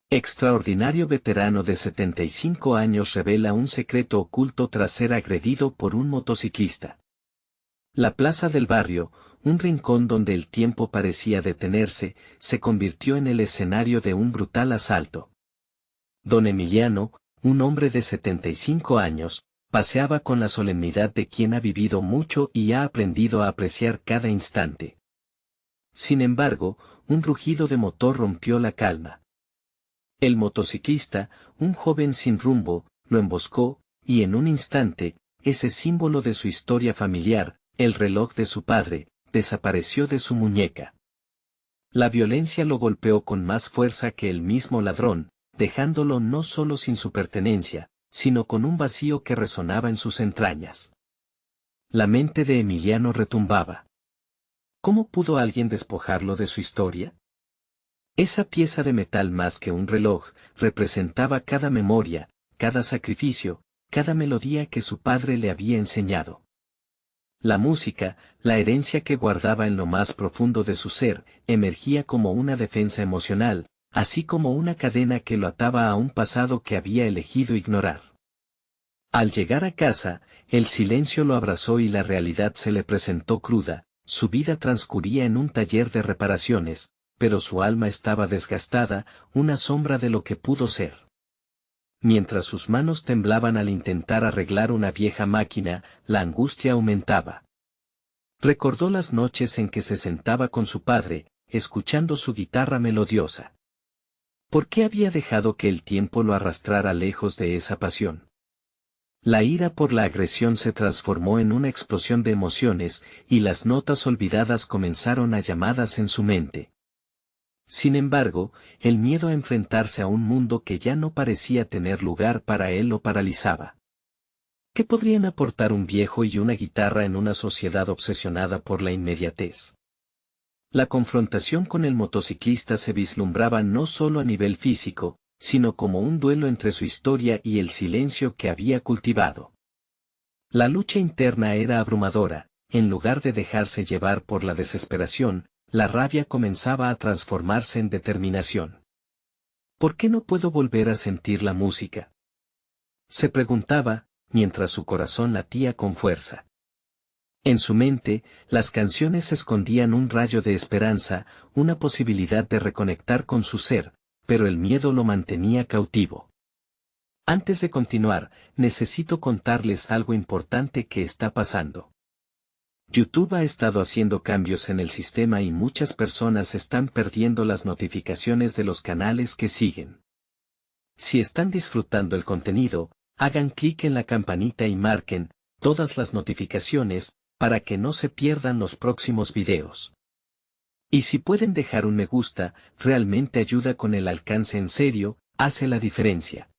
Extraordinario veterano de 75 años revela un secreto oculto tras ser agredido por un motociclista. La plaza del barrio, un rincón donde el tiempo parecía detenerse, se convirtió en el escenario de un brutal asalto. Don Emiliano, un hombre de 75 años, paseaba con la solemnidad de quien ha vivido mucho y ha aprendido a apreciar cada instante. Sin embargo, un rugido de motor rompió la calma. El motociclista, un joven sin rumbo, lo emboscó, y en un instante, ese símbolo de su historia familiar, el reloj de su padre, desapareció de su muñeca. La violencia lo golpeó con más fuerza que el mismo ladrón, dejándolo no solo sin su pertenencia, sino con un vacío que resonaba en sus entrañas. La mente de Emiliano retumbaba. ¿Cómo pudo alguien despojarlo de su historia? Esa pieza de metal más que un reloj, representaba cada memoria, cada sacrificio, cada melodía que su padre le había enseñado. La música, la herencia que guardaba en lo más profundo de su ser, emergía como una defensa emocional, así como una cadena que lo ataba a un pasado que había elegido ignorar. Al llegar a casa, el silencio lo abrazó y la realidad se le presentó cruda. Su vida transcurría en un taller de reparaciones, pero su alma estaba desgastada, una sombra de lo que pudo ser. Mientras sus manos temblaban al intentar arreglar una vieja máquina, la angustia aumentaba. Recordó las noches en que se sentaba con su padre, escuchando su guitarra melodiosa. ¿Por qué había dejado que el tiempo lo arrastrara lejos de esa pasión? La ira por la agresión se transformó en una explosión de emociones, y las notas olvidadas comenzaron a llamadas en su mente. Sin embargo, el miedo a enfrentarse a un mundo que ya no parecía tener lugar para él lo paralizaba. ¿Qué podrían aportar un viejo y una guitarra en una sociedad obsesionada por la inmediatez? La confrontación con el motociclista se vislumbraba no solo a nivel físico, sino como un duelo entre su historia y el silencio que había cultivado. La lucha interna era abrumadora, en lugar de dejarse llevar por la desesperación, la rabia comenzaba a transformarse en determinación. ¿Por qué no puedo volver a sentir la música?, se preguntaba, mientras su corazón latía con fuerza. En su mente, las canciones escondían un rayo de esperanza, una posibilidad de reconectar con su ser, pero el miedo lo mantenía cautivo. Antes de continuar, necesito contarles algo importante que está pasando. YouTube ha estado haciendo cambios en el sistema y muchas personas están perdiendo las notificaciones de los canales que siguen. Si están disfrutando el contenido, hagan clic en la campanita y marquen todas las notificaciones para que no se pierdan los próximos videos. Y si pueden dejar un me gusta, realmente ayuda con el alcance, en serio, hace la diferencia.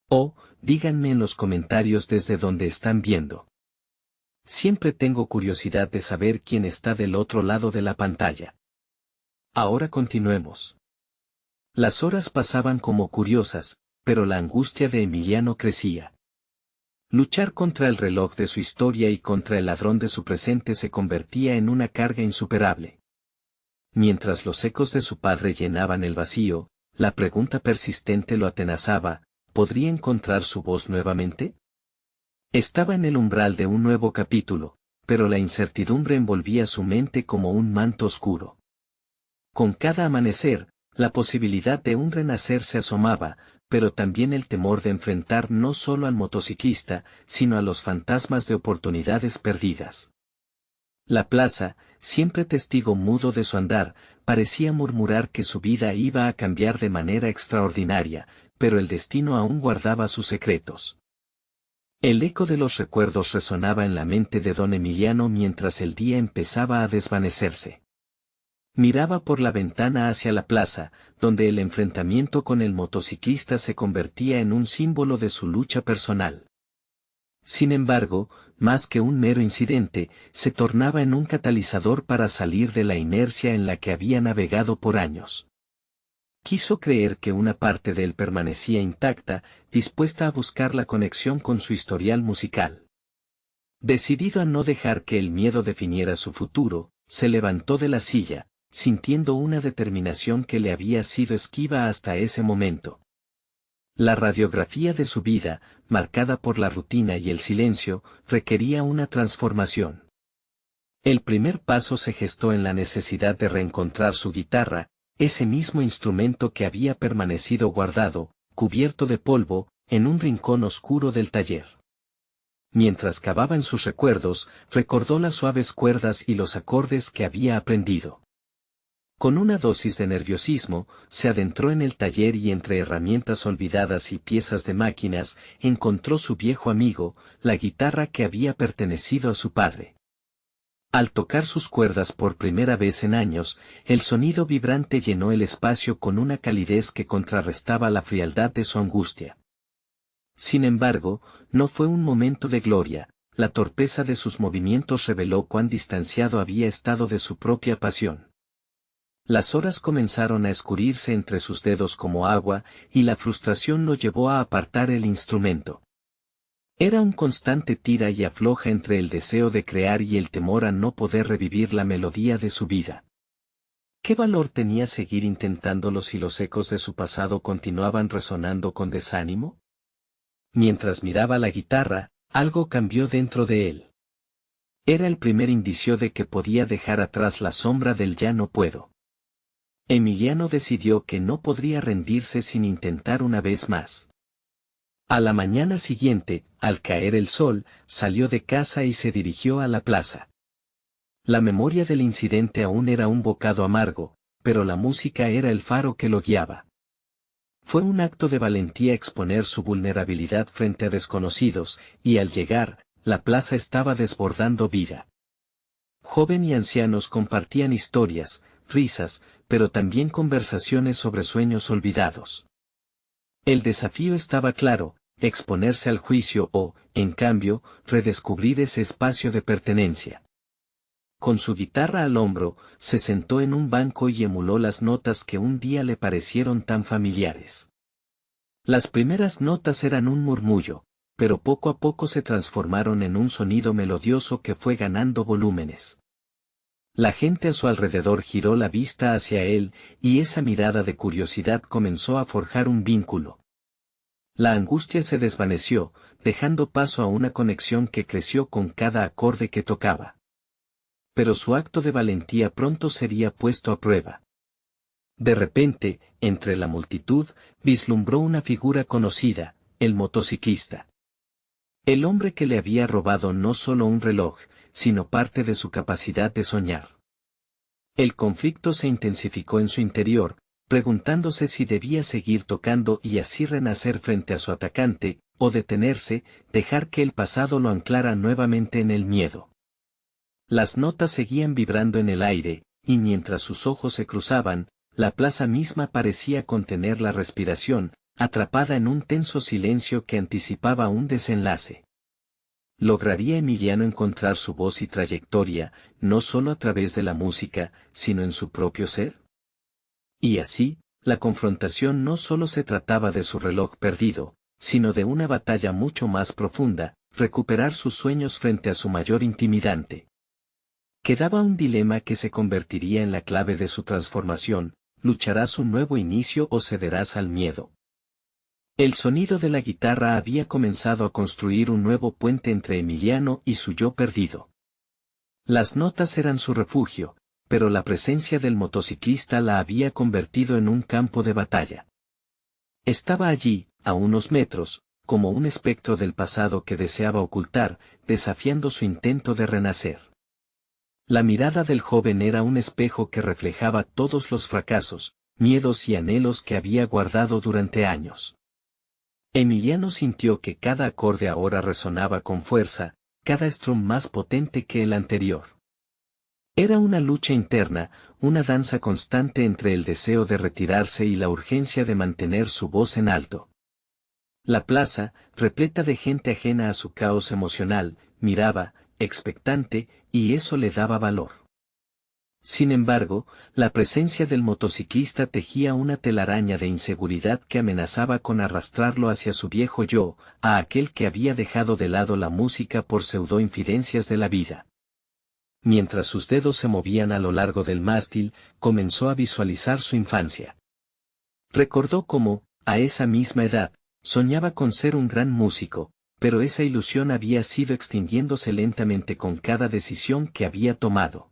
O, díganme en los comentarios desde donde están viendo. Siempre tengo curiosidad de saber quién está del otro lado de la pantalla. Ahora continuemos. Las horas pasaban como curiosas, pero la angustia de Emiliano crecía. Luchar contra el reloj de su historia y contra el ladrón de su presente se convertía en una carga insuperable. Mientras los ecos de su padre llenaban el vacío, la pregunta persistente lo atenazaba: ¿podría encontrar su voz nuevamente? Estaba en el umbral de un nuevo capítulo, pero la incertidumbre envolvía su mente como un manto oscuro. Con cada amanecer, la posibilidad de un renacer se asomaba, pero también el temor de enfrentar no solo al motociclista, sino a los fantasmas de oportunidades perdidas. La plaza, siempre testigo mudo de su andar, parecía murmurar que su vida iba a cambiar de manera extraordinaria, pero el destino aún guardaba sus secretos. El eco de los recuerdos resonaba en la mente de don Emiliano mientras el día empezaba a desvanecerse. Miraba por la ventana hacia la plaza, donde el enfrentamiento con el motociclista se convertía en un símbolo de su lucha personal. Sin embargo, más que un mero incidente, se tornaba en un catalizador para salir de la inercia en la que había navegado por años. Quiso creer que una parte de él permanecía intacta, dispuesta a buscar la conexión con su historial musical. Decidido a no dejar que el miedo definiera su futuro, se levantó de la silla, sintiendo una determinación que le había sido esquiva hasta ese momento. La radiografía de su vida, marcada por la rutina y el silencio, requería una transformación. El primer paso se gestó en la necesidad de reencontrar su guitarra, ese mismo instrumento que había permanecido guardado, cubierto de polvo, en un rincón oscuro del taller. Mientras cavaba en sus recuerdos, recordó las suaves cuerdas y los acordes que había aprendido. Con una dosis de nerviosismo, se adentró en el taller y entre herramientas olvidadas y piezas de máquinas, encontró su viejo amigo, la guitarra que había pertenecido a su padre. Al tocar sus cuerdas por primera vez en años, el sonido vibrante llenó el espacio con una calidez que contrarrestaba la frialdad de su angustia. Sin embargo, no fue un momento de gloria, la torpeza de sus movimientos reveló cuán distanciado había estado de su propia pasión. Las horas comenzaron a escurrirse entre sus dedos como agua, y la frustración lo llevó a apartar el instrumento. Era un constante tira y afloja entre el deseo de crear y el temor a no poder revivir la melodía de su vida. ¿Qué valor tenía seguir intentándolo si los ecos de su pasado continuaban resonando con desánimo? Mientras miraba la guitarra, algo cambió dentro de él. Era el primer indicio de que podía dejar atrás la sombra del ya no puedo. Emiliano decidió que no podría rendirse sin intentar una vez más. A la mañana siguiente, al caer el sol, salió de casa y se dirigió a la plaza. La memoria del incidente aún era un bocado amargo, pero la música era el faro que lo guiaba. Fue un acto de valentía exponer su vulnerabilidad frente a desconocidos, y al llegar, la plaza estaba desbordando vida. Joven y ancianos compartían historias, risas, pero también conversaciones sobre sueños olvidados. El desafío estaba claro, exponerse al juicio o, en cambio, redescubrir ese espacio de pertenencia. Con su guitarra al hombro, se sentó en un banco y emuló las notas que un día le parecieron tan familiares. Las primeras notas eran un murmullo, pero poco a poco se transformaron en un sonido melodioso que fue ganando volúmenes. La gente a su alrededor giró la vista hacia él, y esa mirada de curiosidad comenzó a forjar un vínculo. La angustia se desvaneció, dejando paso a una conexión que creció con cada acorde que tocaba. Pero su acto de valentía pronto sería puesto a prueba. De repente, entre la multitud, vislumbró una figura conocida, el motociclista. El hombre que le había robado no solo un reloj, sino parte de su capacidad de soñar. El conflicto se intensificó en su interior, preguntándose si debía seguir tocando y así renacer frente a su atacante, o detenerse, dejar que el pasado lo anclara nuevamente en el miedo. Las notas seguían vibrando en el aire, y mientras sus ojos se cruzaban, la plaza misma parecía contener la respiración, atrapada en un tenso silencio que anticipaba un desenlace. ¿Lograría Emiliano encontrar su voz y trayectoria, no solo a través de la música, sino en su propio ser? Y así, la confrontación no solo se trataba de su reloj perdido, sino de una batalla mucho más profunda, recuperar sus sueños frente a su mayor intimidante. Quedaba un dilema que se convertiría en la clave de su transformación: ¿lucharás un nuevo inicio o cederás al miedo? El sonido de la guitarra había comenzado a construir un nuevo puente entre Emiliano y su yo perdido. Las notas eran su refugio, pero la presencia del motociclista la había convertido en un campo de batalla. Estaba allí, a unos metros, como un espectro del pasado que deseaba ocultar, desafiando su intento de renacer. La mirada del joven era un espejo que reflejaba todos los fracasos, miedos y anhelos que había guardado durante años. Emiliano sintió que cada acorde ahora resonaba con fuerza, cada strum más potente que el anterior. Era una lucha interna, una danza constante entre el deseo de retirarse y la urgencia de mantener su voz en alto. La plaza, repleta de gente ajena a su caos emocional, miraba, expectante, y eso le daba valor. Sin embargo, la presencia del motociclista tejía una telaraña de inseguridad que amenazaba con arrastrarlo hacia su viejo yo, a aquel que había dejado de lado la música por pseudoinfidencias de la vida. Mientras sus dedos se movían a lo largo del mástil, comenzó a visualizar su infancia. Recordó cómo, a esa misma edad, soñaba con ser un gran músico, pero esa ilusión había sido extinguiéndose lentamente con cada decisión que había tomado.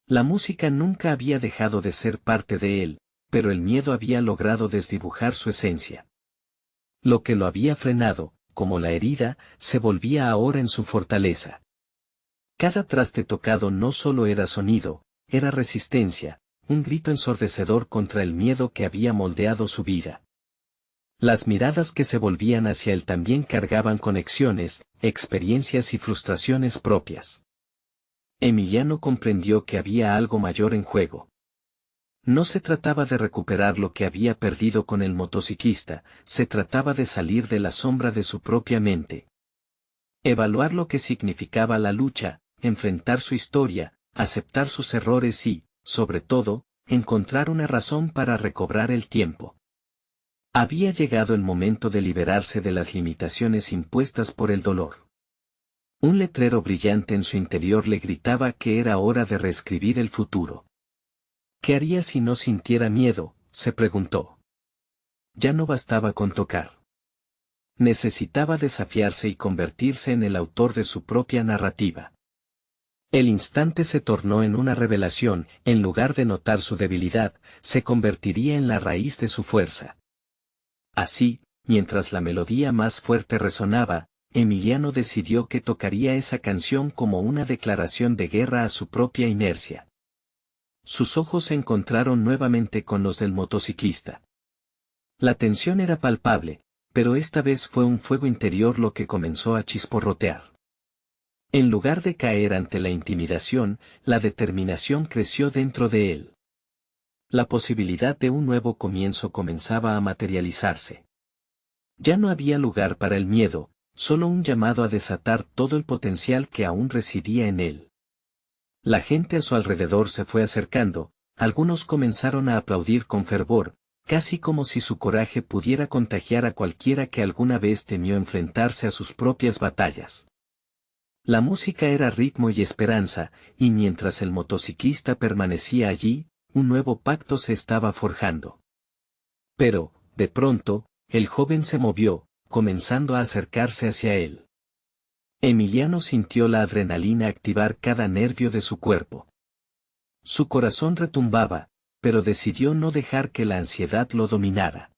La música nunca había dejado de ser parte de él, pero el miedo había logrado desdibujar su esencia. Lo que lo había frenado, como la herida, se volvía ahora en su fortaleza. Cada traste tocado no solo era sonido, era resistencia, un grito ensordecedor contra el miedo que había moldeado su vida. Las miradas que se volvían hacia él también cargaban conexiones, experiencias y frustraciones propias. Emiliano comprendió que había algo mayor en juego. No se trataba de recuperar lo que había perdido con el motociclista, se trataba de salir de la sombra de su propia mente. Evaluar lo que significaba la lucha, enfrentar su historia, aceptar sus errores y, sobre todo, encontrar una razón para recobrar el tiempo. Había llegado el momento de liberarse de las limitaciones impuestas por el dolor. Un letrero brillante en su interior le gritaba que era hora de reescribir el futuro. ¿Qué haría si no sintiera miedo?, se preguntó. Ya no bastaba con tocar. Necesitaba desafiarse y convertirse en el autor de su propia narrativa. El instante se tornó en una revelación, en lugar de notar su debilidad, se convertiría en la raíz de su fuerza. Así, mientras la melodía más fuerte resonaba, Emiliano decidió que tocaría esa canción como una declaración de guerra a su propia inercia. Sus ojos se encontraron nuevamente con los del motociclista. La tensión era palpable, pero esta vez fue un fuego interior lo que comenzó a chisporrotear. En lugar de caer ante la intimidación, la determinación creció dentro de él. La posibilidad de un nuevo comienzo comenzaba a materializarse. Ya no había lugar para el miedo, solo un llamado a desatar todo el potencial que aún residía en él. La gente a su alrededor se fue acercando, algunos comenzaron a aplaudir con fervor, casi como si su coraje pudiera contagiar a cualquiera que alguna vez temió enfrentarse a sus propias batallas. La música era ritmo y esperanza, y mientras el motociclista permanecía allí, un nuevo pacto se estaba forjando. Pero, de pronto, el joven se movió, comenzando a acercarse hacia él. Emiliano sintió la adrenalina activar cada nervio de su cuerpo. Su corazón retumbaba, pero decidió no dejar que la ansiedad lo dominara.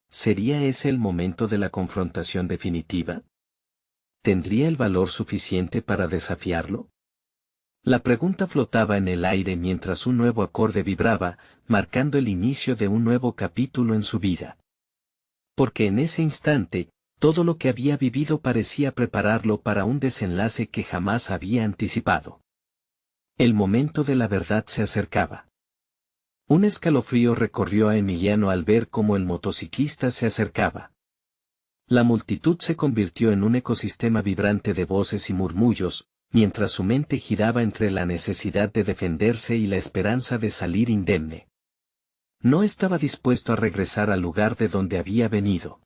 ¿Sería ese el momento de la confrontación definitiva? ¿Tendría el valor suficiente para desafiarlo? La pregunta flotaba en el aire mientras un nuevo acorde vibraba, marcando el inicio de un nuevo capítulo en su vida. Porque en ese instante, todo lo que había vivido parecía prepararlo para un desenlace que jamás había anticipado. El momento de la verdad se acercaba. Un escalofrío recorrió a Emiliano al ver cómo el motociclista se acercaba. La multitud se convirtió en un ecosistema vibrante de voces y murmullos, mientras su mente giraba entre la necesidad de defenderse y la esperanza de salir indemne. No estaba dispuesto a regresar al lugar de donde había venido.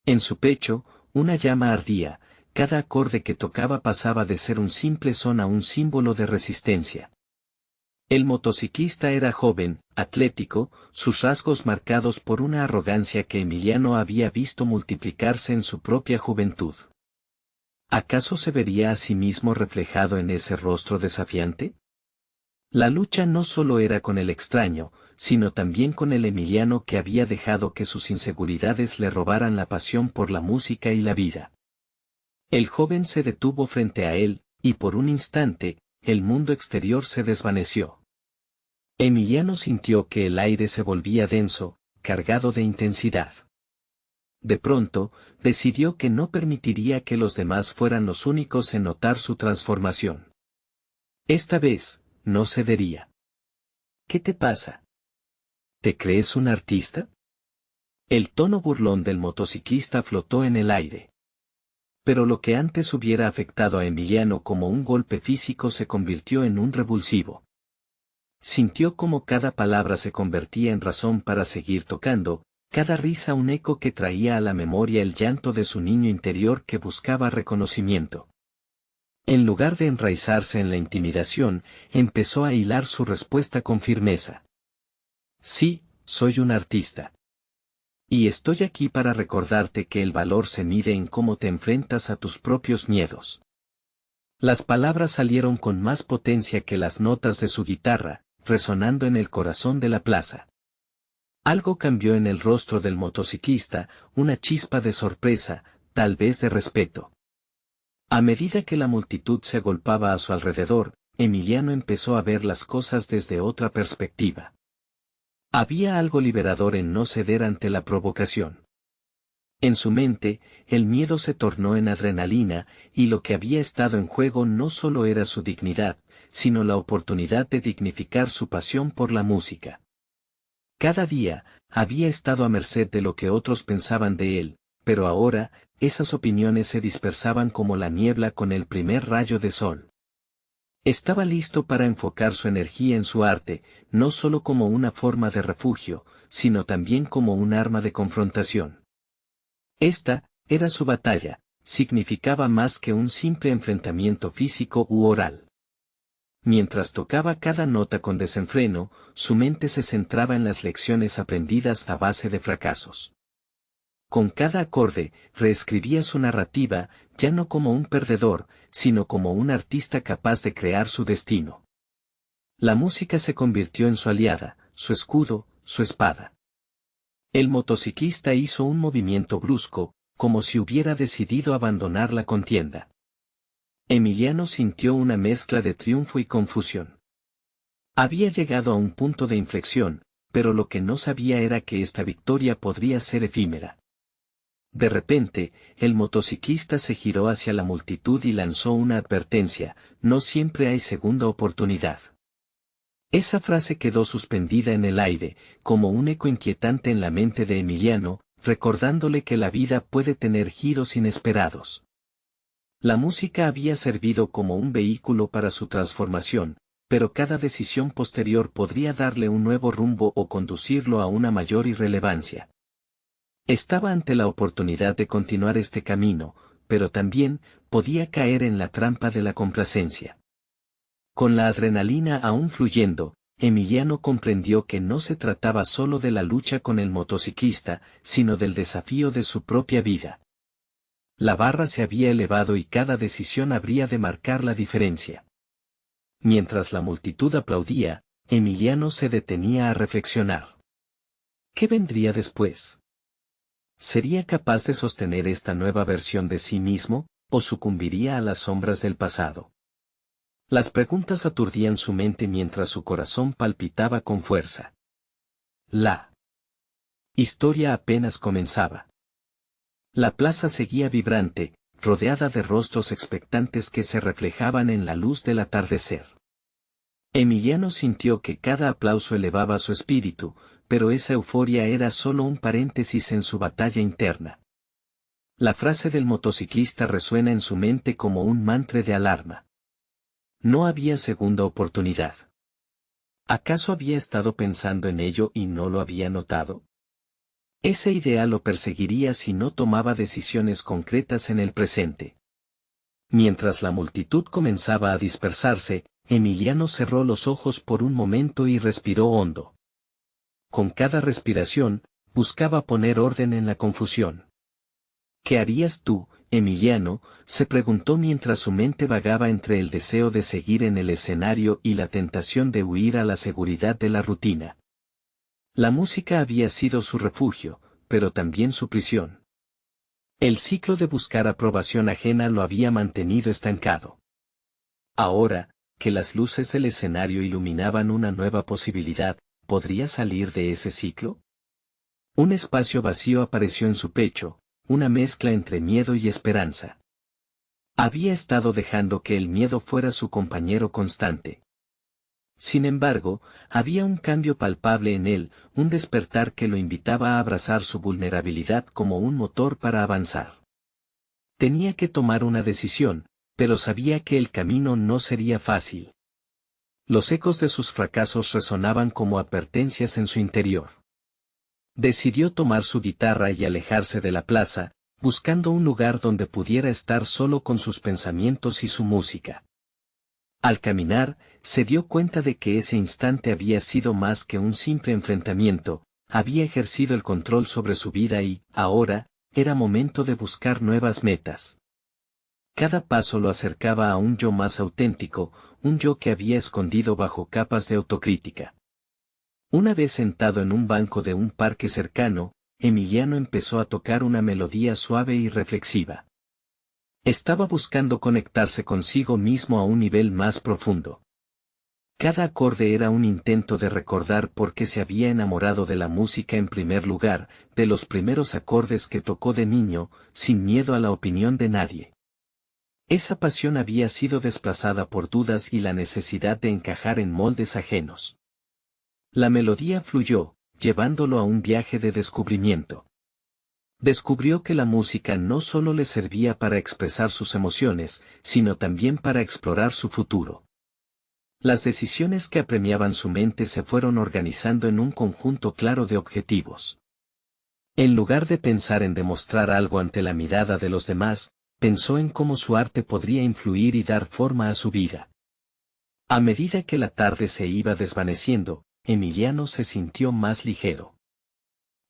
En su pecho, una llama ardía, cada acorde que tocaba pasaba de ser un simple son a un símbolo de resistencia. El motociclista era joven, atlético, sus rasgos marcados por una arrogancia que Emiliano había visto multiplicarse en su propia juventud. ¿Acaso se vería a sí mismo reflejado en ese rostro desafiante? La lucha no solo era con el extraño, sino también con el Emiliano que había dejado que sus inseguridades le robaran la pasión por la música y la vida. El joven se detuvo frente a él, y por un instante, el mundo exterior se desvaneció. Emiliano sintió que el aire se volvía denso, cargado de intensidad. De pronto, decidió que no permitiría que los demás fueran los únicos en notar su transformación. Esta vez, no cedería. ¿Qué te pasa? ¿Te crees un artista? El tono burlón del motociclista flotó en el aire. Pero lo que antes hubiera afectado a Emiliano como un golpe físico se convirtió en un revulsivo. Sintió como cada palabra se convertía en razón para seguir tocando, cada risa un eco que traía a la memoria el llanto de su niño interior que buscaba reconocimiento. En lugar de enraizarse en la intimidación, empezó a hilar su respuesta con firmeza. Sí, soy un artista. Y estoy aquí para recordarte que el valor se mide en cómo te enfrentas a tus propios miedos. Las palabras salieron con más potencia que las notas de su guitarra, resonando en el corazón de la plaza. Algo cambió en el rostro del motociclista, una chispa de sorpresa, tal vez de respeto. A medida que la multitud se agolpaba a su alrededor, Emiliano empezó a ver las cosas desde otra perspectiva. Había algo liberador en no ceder ante la provocación. En su mente, el miedo se tornó en adrenalina, y lo que había estado en juego no solo era su dignidad, sino la oportunidad de dignificar su pasión por la música. Cada día, había estado a merced de lo que otros pensaban de él, pero ahora, esas opiniones se dispersaban como la niebla con el primer rayo de sol. Estaba listo para enfocar su energía en su arte, no solo como una forma de refugio, sino también como un arma de confrontación. Esta, era su batalla, significaba más que un simple enfrentamiento físico u oral. Mientras tocaba cada nota con desenfreno, su mente se centraba en las lecciones aprendidas a base de fracasos. Con cada acorde, reescribía su narrativa, ya no como un perdedor, sino como un artista capaz de crear su destino. La música se convirtió en su aliada, su escudo, su espada. El motociclista hizo un movimiento brusco, como si hubiera decidido abandonar la contienda. Emiliano sintió una mezcla de triunfo y confusión. Había llegado a un punto de inflexión, pero lo que no sabía era que esta victoria podría ser efímera. De repente, el motociclista se giró hacia la multitud y lanzó una advertencia: no siempre hay segunda oportunidad. Esa frase quedó suspendida en el aire, como un eco inquietante en la mente de Emiliano, recordándole que la vida puede tener giros inesperados. La música había servido como un vehículo para su transformación, pero cada decisión posterior podría darle un nuevo rumbo o conducirlo a una mayor irrelevancia. Estaba ante la oportunidad de continuar este camino, pero también podía caer en la trampa de la complacencia. Con la adrenalina aún fluyendo, Emiliano comprendió que no se trataba solo de la lucha con el motociclista, sino del desafío de su propia vida. La barra se había elevado y cada decisión habría de marcar la diferencia. Mientras la multitud aplaudía, Emiliano se detenía a reflexionar. ¿Qué vendría después? ¿Sería capaz de sostener esta nueva versión de sí mismo, o sucumbiría a las sombras del pasado? Las preguntas aturdían su mente mientras su corazón palpitaba con fuerza. La historia apenas comenzaba. La plaza seguía vibrante, rodeada de rostros expectantes que se reflejaban en la luz del atardecer. Emiliano sintió que cada aplauso elevaba su espíritu, pero esa euforia era solo un paréntesis en su batalla interna. La frase del motociclista resuena en su mente como un mantra de alarma. No había segunda oportunidad. ¿Acaso había estado pensando en ello y no lo había notado? Esa idea lo perseguiría si no tomaba decisiones concretas en el presente. Mientras la multitud comenzaba a dispersarse, Emiliano cerró los ojos por un momento y respiró hondo. Con cada respiración, buscaba poner orden en la confusión. ¿Qué harías tú, Emiliano?, se preguntó mientras su mente vagaba entre el deseo de seguir en el escenario y la tentación de huir a la seguridad de la rutina. La música había sido su refugio, pero también su prisión. El ciclo de buscar aprobación ajena lo había mantenido estancado. Ahora, que las luces del escenario iluminaban una nueva posibilidad, ¿podría salir de ese ciclo? Un espacio vacío apareció en su pecho, una mezcla entre miedo y esperanza. Había estado dejando que el miedo fuera su compañero constante. Sin embargo, había un cambio palpable en él, un despertar que lo invitaba a abrazar su vulnerabilidad como un motor para avanzar. Tenía que tomar una decisión, pero sabía que el camino no sería fácil. Los ecos de sus fracasos resonaban como advertencias en su interior. Decidió tomar su guitarra y alejarse de la plaza, buscando un lugar donde pudiera estar solo con sus pensamientos y su música. Al caminar, se dio cuenta de que ese instante había sido más que un simple enfrentamiento, había ejercido el control sobre su vida y, ahora, era momento de buscar nuevas metas. Cada paso lo acercaba a un yo más auténtico, un yo que había escondido bajo capas de autocrítica. Una vez sentado en un banco de un parque cercano, Emiliano empezó a tocar una melodía suave y reflexiva. Estaba buscando conectarse consigo mismo a un nivel más profundo. Cada acorde era un intento de recordar por qué se había enamorado de la música en primer lugar, de los primeros acordes que tocó de niño, sin miedo a la opinión de nadie. Esa pasión había sido desplazada por dudas y la necesidad de encajar en moldes ajenos. La melodía fluyó, llevándolo a un viaje de descubrimiento. Descubrió que la música no solo le servía para expresar sus emociones, sino también para explorar su futuro. Las decisiones que apremiaban su mente se fueron organizando en un conjunto claro de objetivos. En lugar de pensar en demostrar algo ante la mirada de los demás, pensó en cómo su arte podría influir y dar forma a su vida. A medida que la tarde se iba desvaneciendo, Emiliano se sintió más ligero.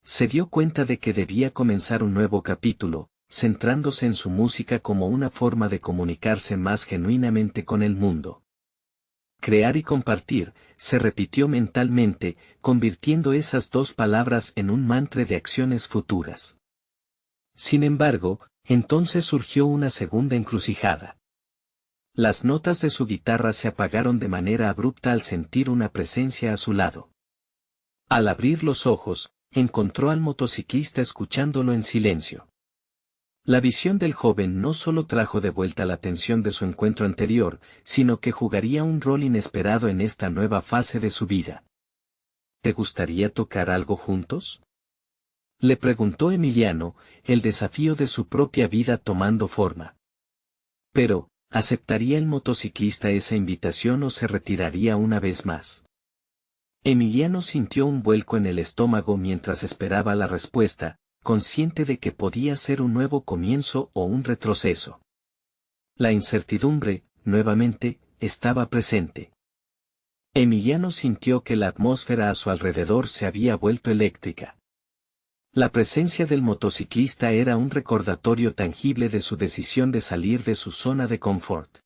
Se dio cuenta de que debía comenzar un nuevo capítulo, centrándose en su música como una forma de comunicarse más genuinamente con el mundo. Crear y compartir, se repitió mentalmente, convirtiendo esas dos palabras en un mantra de acciones futuras. Sin embargo, entonces surgió una segunda encrucijada. Las notas de su guitarra se apagaron de manera abrupta al sentir una presencia a su lado. Al abrir los ojos, encontró al motociclista escuchándolo en silencio. La visión del joven no solo trajo de vuelta la atención de su encuentro anterior, sino que jugaría un rol inesperado en esta nueva fase de su vida. ¿Te gustaría tocar algo juntos?, le preguntó Emiliano, el desafío de su propia vida tomando forma. Pero, ¿aceptaría el motociclista esa invitación o se retiraría una vez más? Emiliano sintió un vuelco en el estómago mientras esperaba la respuesta, consciente de que podía ser un nuevo comienzo o un retroceso. La incertidumbre, nuevamente, estaba presente. Emiliano sintió que la atmósfera a su alrededor se había vuelto eléctrica. La presencia del motociclista era un recordatorio tangible de su decisión de salir de su zona de confort.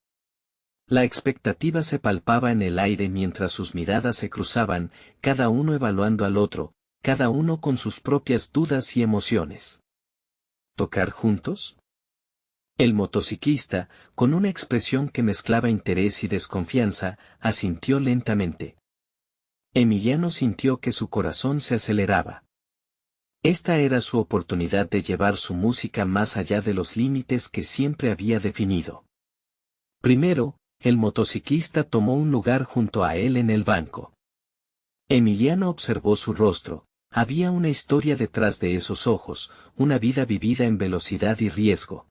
La expectativa se palpaba en el aire mientras sus miradas se cruzaban, cada uno evaluando al otro, cada uno con sus propias dudas y emociones. ¿Tocar juntos? El motociclista, con una expresión que mezclaba interés y desconfianza, asintió lentamente. Emiliano sintió que su corazón se aceleraba. Esta era su oportunidad de llevar su música más allá de los límites que siempre había definido. Primero, el motociclista tomó un lugar junto a él en el banco. Emiliano observó su rostro, había una historia detrás de esos ojos, una vida vivida en velocidad y riesgo.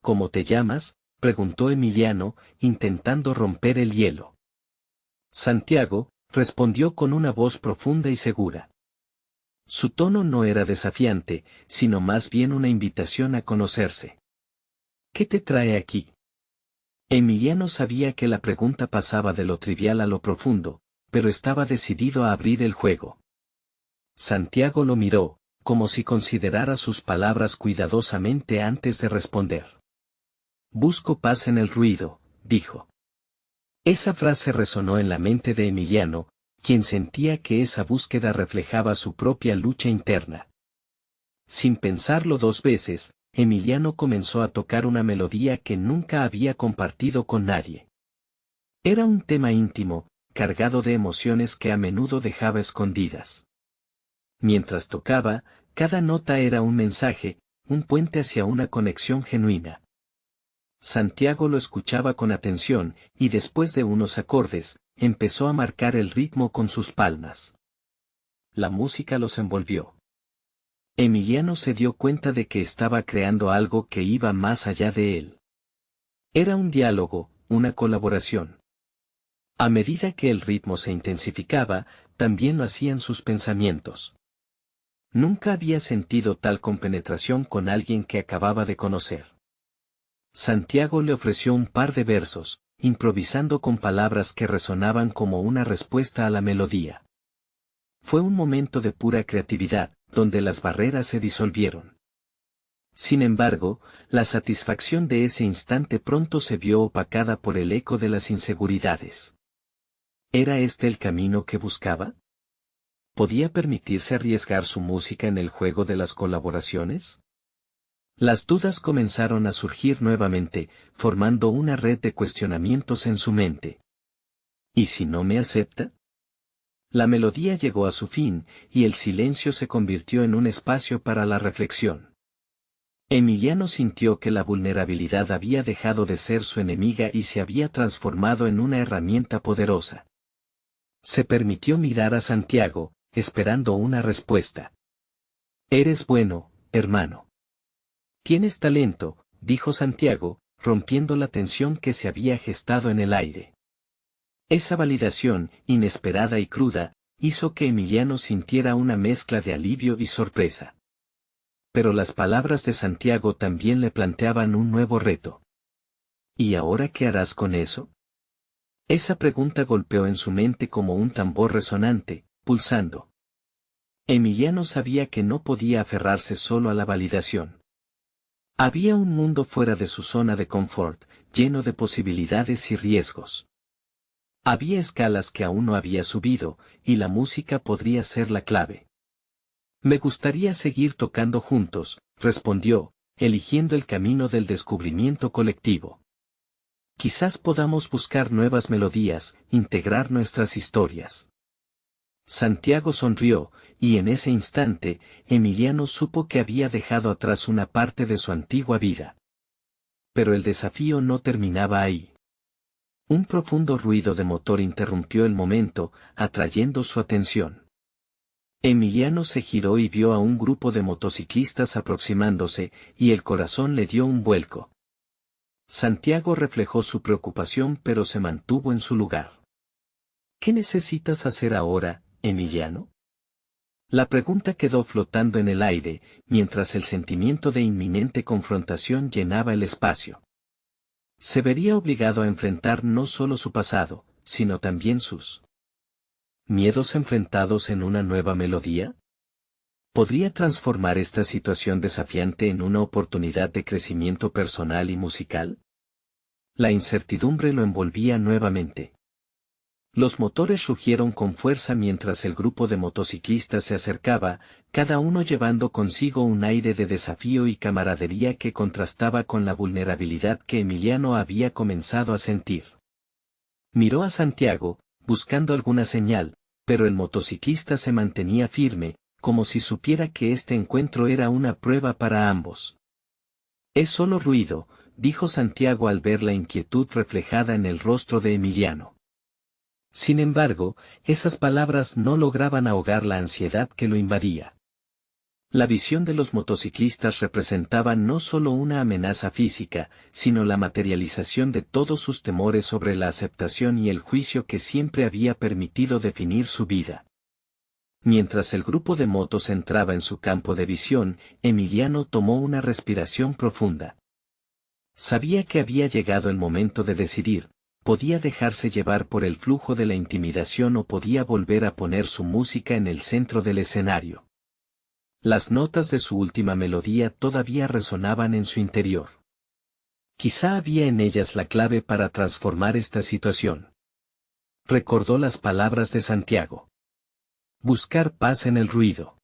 ¿Cómo te llamas?, preguntó Emiliano, intentando romper el hielo. Santiago, respondió con una voz profunda y segura. Su tono no era desafiante, sino más bien una invitación a conocerse. ¿Qué te trae aquí? Emiliano sabía que la pregunta pasaba de lo trivial a lo profundo, pero estaba decidido a abrir el juego. Santiago lo miró, como si considerara sus palabras cuidadosamente antes de responder. Busco paz en el ruido, dijo. Esa frase resonó en la mente de Emiliano, quien sentía que esa búsqueda reflejaba su propia lucha interna. Sin pensarlo dos veces, Emiliano comenzó a tocar una melodía que nunca había compartido con nadie. Era un tema íntimo, cargado de emociones que a menudo dejaba escondidas. Mientras tocaba, cada nota era un mensaje, un puente hacia una conexión genuina. Santiago lo escuchaba con atención, y después de unos acordes, empezó a marcar el ritmo con sus palmas. La música los envolvió. Emiliano se dio cuenta de que estaba creando algo que iba más allá de él. Era un diálogo, una colaboración. A medida que el ritmo se intensificaba, también lo hacían sus pensamientos. Nunca había sentido tal compenetración con alguien que acababa de conocer. Santiago le ofreció un par de versos, improvisando con palabras que resonaban como una respuesta a la melodía. Fue un momento de pura creatividad, donde las barreras se disolvieron. Sin embargo, la satisfacción de ese instante pronto se vio opacada por el eco de las inseguridades. ¿Era este el camino que buscaba? ¿Podía permitirse arriesgar su música en el juego de las colaboraciones? Las dudas comenzaron a surgir nuevamente, formando una red de cuestionamientos en su mente. ¿Y si no me acepta? La melodía llegó a su fin, y el silencio se convirtió en un espacio para la reflexión. Emiliano sintió que la vulnerabilidad había dejado de ser su enemiga y se había transformado en una herramienta poderosa. Se permitió mirar a Santiago, esperando una respuesta. «Eres bueno, hermano. Tienes talento», dijo Santiago, rompiendo la tensión que se había gestado en el aire. Esa validación, inesperada y cruda, hizo que Emiliano sintiera una mezcla de alivio y sorpresa. Pero las palabras de Santiago también le planteaban un nuevo reto. ¿Y ahora qué harás con eso? Esa pregunta golpeó en su mente como un tambor resonante, pulsando. Emiliano sabía que no podía aferrarse solo a la validación. Había un mundo fuera de su zona de confort, lleno de posibilidades y riesgos. Había escalas que aún no había subido, y la música podría ser la clave. «Me gustaría seguir tocando juntos», respondió, eligiendo el camino del descubrimiento colectivo. «Quizás podamos buscar nuevas melodías, integrar nuestras historias». Santiago sonrió, y en ese instante, Emiliano supo que había dejado atrás una parte de su antigua vida. Pero el desafío no terminaba ahí. Un profundo ruido de motor interrumpió el momento, atrayendo su atención. Emiliano se giró y vio a un grupo de motociclistas aproximándose, y el corazón le dio un vuelco. Santiago reflejó su preocupación pero se mantuvo en su lugar. «¿Qué necesitas hacer ahora, Emiliano?». La pregunta quedó flotando en el aire, mientras el sentimiento de inminente confrontación llenaba el espacio. Se vería obligado a enfrentar no solo su pasado, sino también sus miedos enfrentados en una nueva melodía. ¿Podría transformar esta situación desafiante en una oportunidad de crecimiento personal y musical? La incertidumbre lo envolvía nuevamente. Los motores rugieron con fuerza mientras el grupo de motociclistas se acercaba, cada uno llevando consigo un aire de desafío y camaradería que contrastaba con la vulnerabilidad que Emiliano había comenzado a sentir. Miró a Santiago, buscando alguna señal, pero el motociclista se mantenía firme, como si supiera que este encuentro era una prueba para ambos. «Es solo ruido», dijo Santiago al ver la inquietud reflejada en el rostro de Emiliano. Sin embargo, esas palabras no lograban ahogar la ansiedad que lo invadía. La visión de los motociclistas representaba no solo una amenaza física, sino la materialización de todos sus temores sobre la aceptación y el juicio que siempre había permitido definir su vida. Mientras el grupo de motos entraba en su campo de visión, Emiliano tomó una respiración profunda. Sabía que había llegado el momento de decidir. Podía dejarse llevar por el flujo de la intimidación o podía volver a poner su música en el centro del escenario. Las notas de su última melodía todavía resonaban en su interior. Quizá había en ellas la clave para transformar esta situación. Recordó las palabras de Santiago. Buscar paz en el ruido.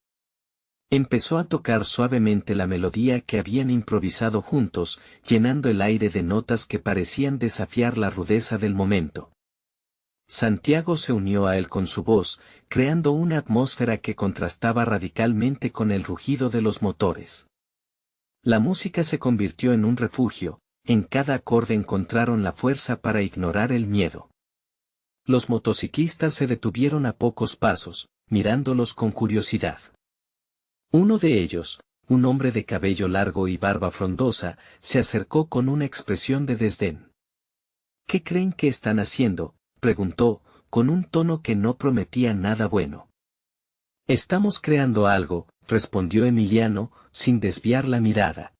Empezó a tocar suavemente la melodía que habían improvisado juntos, llenando el aire de notas que parecían desafiar la rudeza del momento. Santiago se unió a él con su voz, creando una atmósfera que contrastaba radicalmente con el rugido de los motores. La música se convirtió en un refugio, en cada acorde encontraron la fuerza para ignorar el miedo. Los motociclistas se detuvieron a pocos pasos, mirándolos con curiosidad. Uno de ellos, un hombre de cabello largo y barba frondosa, se acercó con una expresión de desdén. «¿Qué creen que están haciendo?», preguntó, con un tono que no prometía nada bueno. «Estamos creando algo», respondió Emiliano, sin desviar la mirada.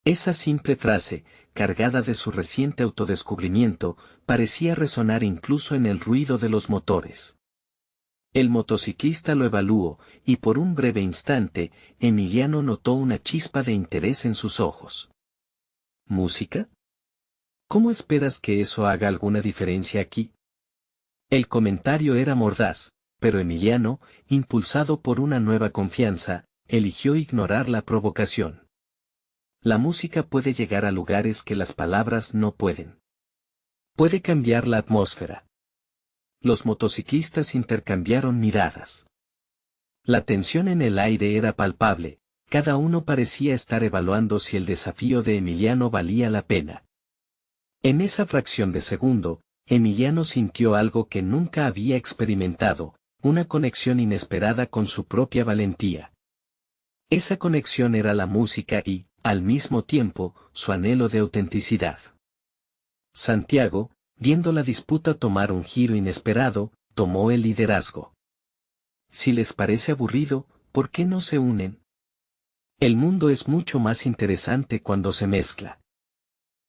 Esa simple frase, cargada de su reciente autodescubrimiento, parecía resonar incluso en el ruido de los motores. El motociclista lo evaluó, y por un breve instante, Emiliano notó una chispa de interés en sus ojos. ¿Música? ¿Cómo esperas que eso haga alguna diferencia aquí? El comentario era mordaz, pero Emiliano, impulsado por una nueva confianza, eligió ignorar la provocación. La música puede llegar a lugares que las palabras no pueden. Puede cambiar la atmósfera. Los motociclistas intercambiaron miradas. La tensión en el aire era palpable, cada uno parecía estar evaluando si el desafío de Emiliano valía la pena. En esa fracción de segundo, Emiliano sintió algo que nunca había experimentado, una conexión inesperada con su propia valentía. Esa conexión era la música y, al mismo tiempo, su anhelo de autenticidad. Santiago, viendo la disputa tomar un giro inesperado, tomó el liderazgo. Si les parece aburrido, ¿por qué no se unen? El mundo es mucho más interesante cuando se mezcla.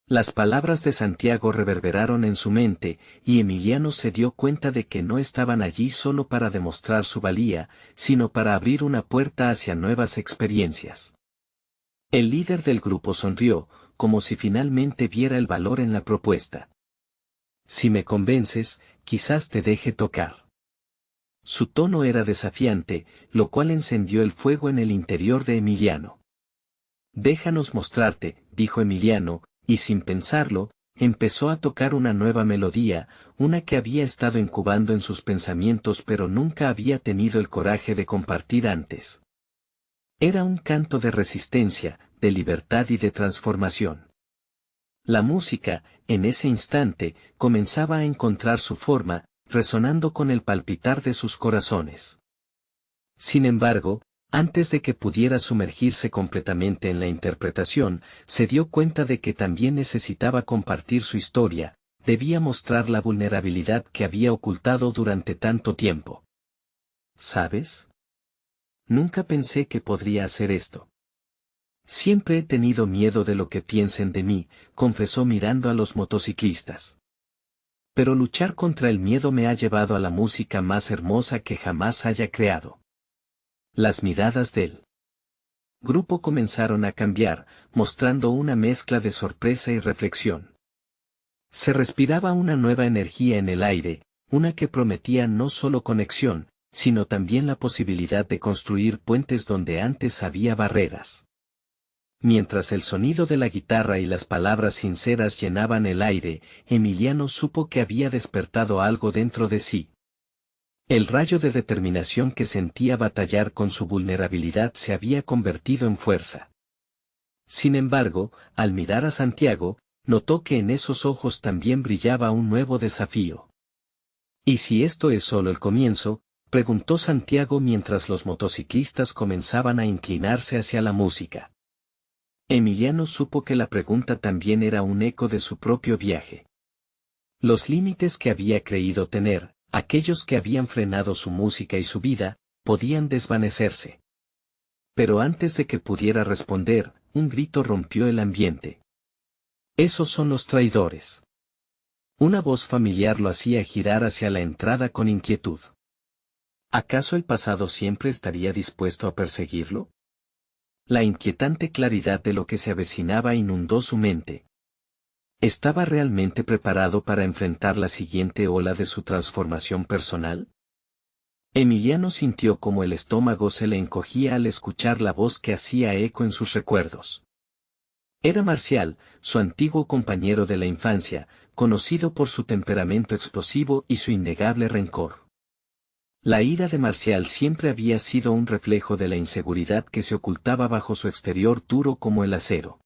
Las palabras de Santiago reverberaron en su mente, y Emiliano se dio cuenta de que no estaban allí solo para demostrar su valía, sino para abrir una puerta hacia nuevas experiencias. El líder del grupo sonrió, como si finalmente viera el valor en la propuesta. Si me convences, quizás te deje tocar. Su tono era desafiante, lo cual encendió el fuego en el interior de Emiliano. Déjanos mostrarte, dijo Emiliano, y sin pensarlo, empezó a tocar una nueva melodía, una que había estado incubando en sus pensamientos pero nunca había tenido el coraje de compartir antes. Era un canto de resistencia, de libertad y de transformación. La música, en ese instante, comenzaba a encontrar su forma, resonando con el palpitar de sus corazones. Sin embargo, antes de que pudiera sumergirse completamente en la interpretación, se dio cuenta de que también necesitaba compartir su historia, debía mostrar la vulnerabilidad que había ocultado durante tanto tiempo. ¿Sabes? Nunca pensé que podría hacer esto. Siempre he tenido miedo de lo que piensen de mí, confesó mirando a los motociclistas. Pero luchar contra el miedo me ha llevado a la música más hermosa que jamás haya creado. Las miradas del grupo comenzaron a cambiar, mostrando una mezcla de sorpresa y reflexión. Se respiraba una nueva energía en el aire, una que prometía no solo conexión, sino también la posibilidad de construir puentes donde antes había barreras. Mientras el sonido de la guitarra y las palabras sinceras llenaban el aire, Emiliano supo que había despertado algo dentro de sí. El rayo de determinación que sentía batallar con su vulnerabilidad se había convertido en fuerza. Sin embargo, al mirar a Santiago, notó que en esos ojos también brillaba un nuevo desafío. ¿Y si esto es solo el comienzo?, preguntó Santiago mientras los motociclistas comenzaban a inclinarse hacia la música. Emiliano supo que la pregunta también era un eco de su propio viaje. Los límites que había creído tener, aquellos que habían frenado su música y su vida, podían desvanecerse. Pero antes de que pudiera responder, un grito rompió el ambiente. «Esos son los traidores». Una voz familiar lo hacía girar hacia la entrada con inquietud. ¿Acaso el pasado siempre estaría dispuesto a perseguirlo? La inquietante claridad de lo que se avecinaba inundó su mente. ¿Estaba realmente preparado para enfrentar la siguiente ola de su transformación personal? Emiliano sintió como el estómago se le encogía al escuchar la voz que hacía eco en sus recuerdos. Era Marcial, su antiguo compañero de la infancia, conocido por su temperamento explosivo y su innegable rencor. La ira de Marcial siempre había sido un reflejo de la inseguridad que se ocultaba bajo su exterior duro como el acero.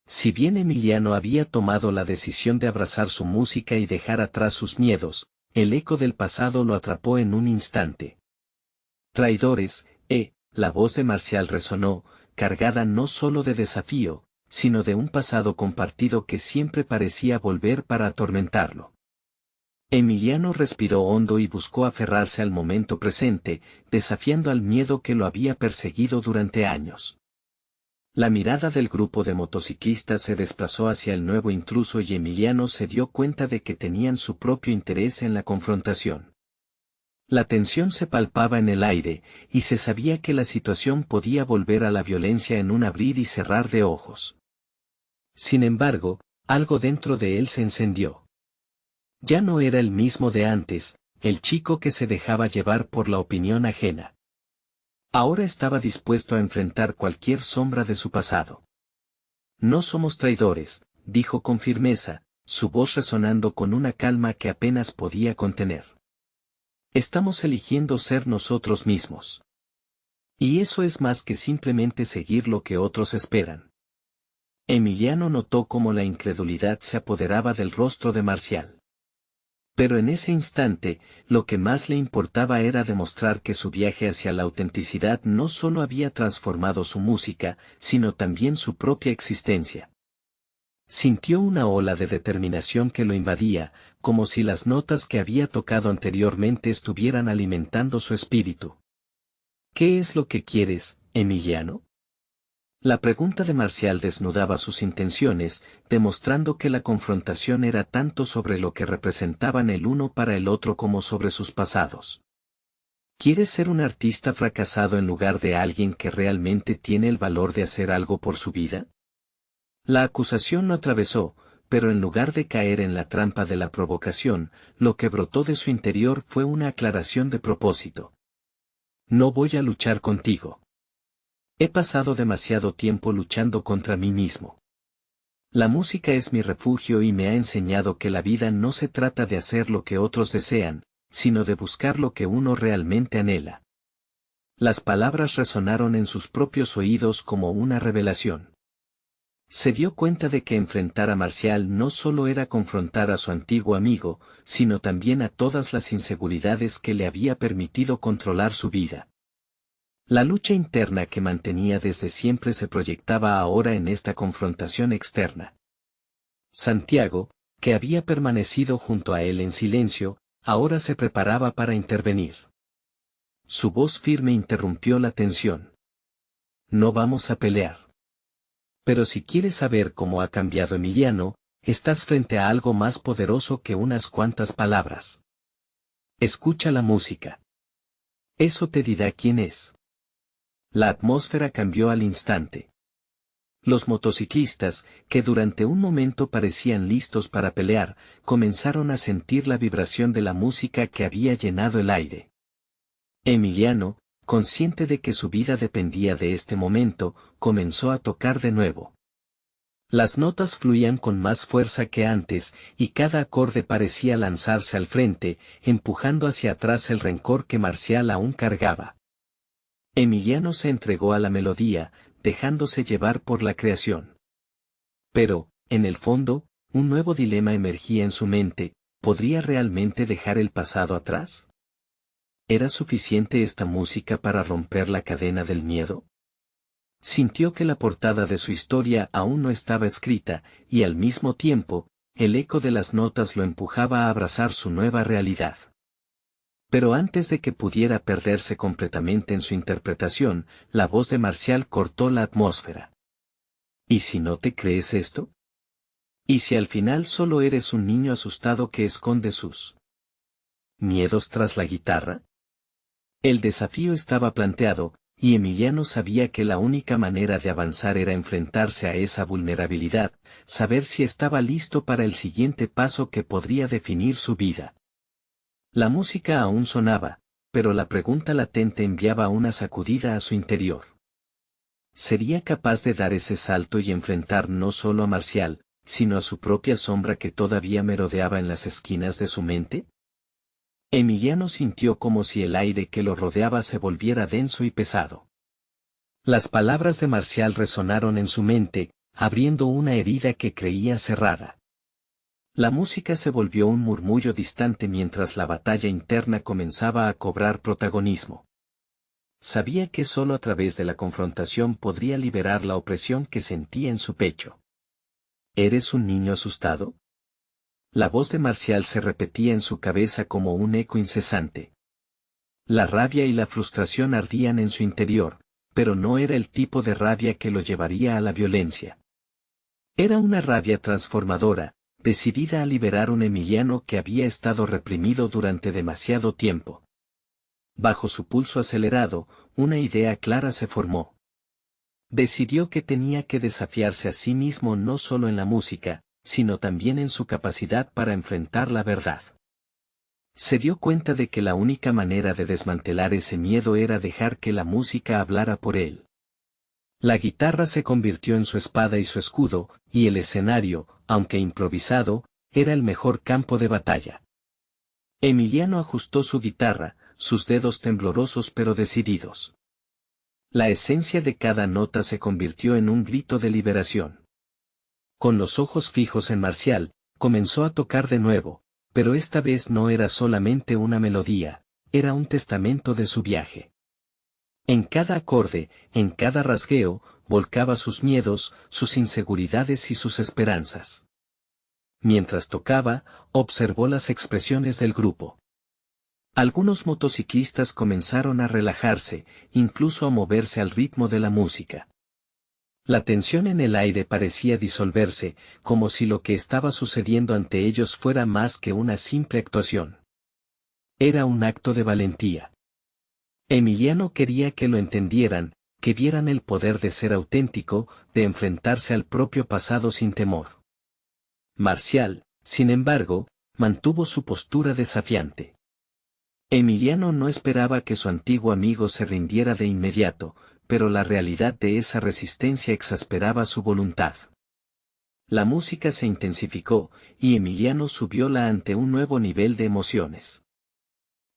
Si bien Emiliano había tomado la decisión de abrazar su música y dejar atrás sus miedos, el eco del pasado lo atrapó en un instante. «Traidores», la voz de Marcial resonó, cargada no solo de desafío, sino de un pasado compartido que siempre parecía volver para atormentarlo. Emiliano respiró hondo y buscó aferrarse al momento presente, desafiando al miedo que lo había perseguido durante años. La mirada del grupo de motociclistas se desplazó hacia el nuevo intruso y Emiliano se dio cuenta de que tenían su propio interés en la confrontación. La tensión se palpaba en el aire, y se sabía que la situación podía volver a la violencia en un abrir y cerrar de ojos. Sin embargo, algo dentro de él se encendió. Ya no era el mismo de antes, el chico que se dejaba llevar por la opinión ajena. Ahora estaba dispuesto a enfrentar cualquier sombra de su pasado. No somos traidores, dijo con firmeza, su voz resonando con una calma que apenas podía contener. Estamos eligiendo ser nosotros mismos. Y eso es más que simplemente seguir lo que otros esperan. Emiliano notó cómo la incredulidad se apoderaba del rostro de Marcial. Pero en ese instante, lo que más le importaba era demostrar que su viaje hacia la autenticidad no solo había transformado su música, sino también su propia existencia. Sintió una ola de determinación que lo invadía, como si las notas que había tocado anteriormente estuvieran alimentando su espíritu. ¿Qué es lo que quieres, Emiliano? La pregunta de Marcial desnudaba sus intenciones, demostrando que la confrontación era tanto sobre lo que representaban el uno para el otro como sobre sus pasados. ¿Quieres ser un artista fracasado en lugar de alguien que realmente tiene el valor de hacer algo por su vida? La acusación lo atravesó, pero en lugar de caer en la trampa de la provocación, lo que brotó de su interior fue una aclaración de propósito. No voy a luchar contigo. He pasado demasiado tiempo luchando contra mí mismo. La música es mi refugio y me ha enseñado que la vida no se trata de hacer lo que otros desean, sino de buscar lo que uno realmente anhela. Las palabras resonaron en sus propios oídos como una revelación. Se dio cuenta de que enfrentar a Marcial no solo era confrontar a su antiguo amigo, sino también a todas las inseguridades que le había permitido controlar su vida. La lucha interna que mantenía desde siempre se proyectaba ahora en esta confrontación externa. Santiago, que había permanecido junto a él en silencio, ahora se preparaba para intervenir. Su voz firme interrumpió la tensión. No vamos a pelear. Pero si quieres saber cómo ha cambiado Emiliano, estás frente a algo más poderoso que unas cuantas palabras. Escucha la música. Eso te dirá quién es. La atmósfera cambió al instante. Los motociclistas, que durante un momento parecían listos para pelear, comenzaron a sentir la vibración de la música que había llenado el aire. Emiliano, consciente de que su vida dependía de este momento, comenzó a tocar de nuevo. Las notas fluían con más fuerza que antes, y cada acorde parecía lanzarse al frente, empujando hacia atrás el rencor que Marcial aún cargaba. Emiliano se entregó a la melodía, dejándose llevar por la creación. Pero, en el fondo, un nuevo dilema emergía en su mente: ¿podría realmente dejar el pasado atrás? ¿Era suficiente esta música para romper la cadena del miedo? Sintió que la portada de su historia aún no estaba escrita, y al mismo tiempo, el eco de las notas lo empujaba a abrazar su nueva realidad. Pero antes de que pudiera perderse completamente en su interpretación, la voz de Marcial cortó la atmósfera. ¿Y si no te crees esto? ¿Y si al final solo eres un niño asustado que esconde sus miedos tras la guitarra? El desafío estaba planteado, y Emiliano sabía que la única manera de avanzar era enfrentarse a esa vulnerabilidad, saber si estaba listo para el siguiente paso que podría definir su vida. La música aún sonaba, pero la pregunta latente enviaba una sacudida a su interior. ¿Sería capaz de dar ese salto y enfrentar no solo a Marcial, sino a su propia sombra que todavía merodeaba en las esquinas de su mente? Emiliano sintió como si el aire que lo rodeaba se volviera denso y pesado. Las palabras de Marcial resonaron en su mente, abriendo una herida que creía cerrada. La música se volvió un murmullo distante mientras la batalla interna comenzaba a cobrar protagonismo. Sabía que solo a través de la confrontación podría liberar la opresión que sentía en su pecho. ¿Eres un niño asustado? La voz de Marcial se repetía en su cabeza como un eco incesante. La rabia y la frustración ardían en su interior, pero no era el tipo de rabia que lo llevaría a la violencia. Era una rabia transformadora, decidida a liberar un Emiliano que había estado reprimido durante demasiado tiempo. Bajo su pulso acelerado, una idea clara se formó. Decidió que tenía que desafiarse a sí mismo no solo en la música, sino también en su capacidad para enfrentar la verdad. Se dio cuenta de que la única manera de desmantelar ese miedo era dejar que la música hablara por él. La guitarra se convirtió en su espada y su escudo, y el escenario, aunque improvisado, era el mejor campo de batalla. Emiliano ajustó su guitarra, sus dedos temblorosos pero decididos. La esencia de cada nota se convirtió en un grito de liberación. Con los ojos fijos en Marcial, comenzó a tocar de nuevo, pero esta vez no era solamente una melodía, era un testamento de su viaje. En cada acorde, en cada rasgueo, volcaba sus miedos, sus inseguridades y sus esperanzas. Mientras tocaba, observó las expresiones del grupo. Algunos motociclistas comenzaron a relajarse, incluso a moverse al ritmo de la música. La tensión en el aire parecía disolverse, como si lo que estaba sucediendo ante ellos fuera más que una simple actuación. Era un acto de valentía. Emiliano quería que lo entendieran, que vieran el poder de ser auténtico, de enfrentarse al propio pasado sin temor. Marcial, sin embargo, mantuvo su postura desafiante. Emiliano no esperaba que su antiguo amigo se rindiera de inmediato, pero la realidad de esa resistencia exasperaba su voluntad. La música se intensificó, y Emiliano subióla ante un nuevo nivel de emociones.